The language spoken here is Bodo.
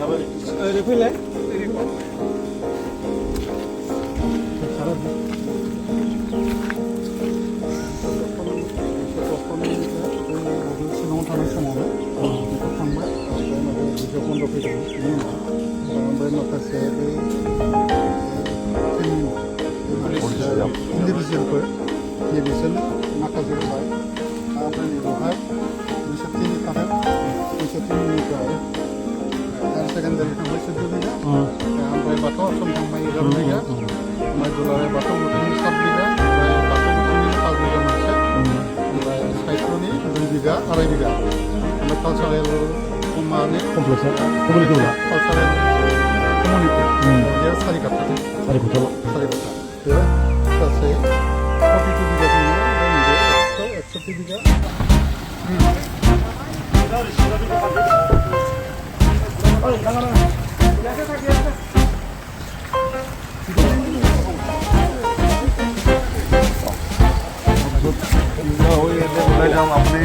ओरै फैलाय ओरै फैलाय सिङाव थानाय समावनो बेखौ थांबाय ओमफ्राय बिजौ बन्द फैदों बिनि उनाव ओमफ्राय माखासे बे इन्डिभिजुवेलफोर बिसोरनो माखासे होबाय ओमफ्राय नैबावहाय बिसोर तिनि थाबाय बिसोर तिनिनिफ्राय हायार सेकेन्डारि थांबाय 14 बिघा ओमफ्राय बाथौ आश्रम थांबाय 11 बिघा ओमफ्राय दुलाराय बाथौ मथनि 7 बिघा ओमफ्राय बाथौ मथनि 5 बिघा मोनसे ओमफ्राय साहित्यनि 2 बिघा 2.5 बिघा ओमफ्राय कालसारेल माने कालसारेल कमिउनिटि बेयो 4 काठा बे गासै 42 बिघा दङ ओमफ्राय नैबे 160 बिघा अपने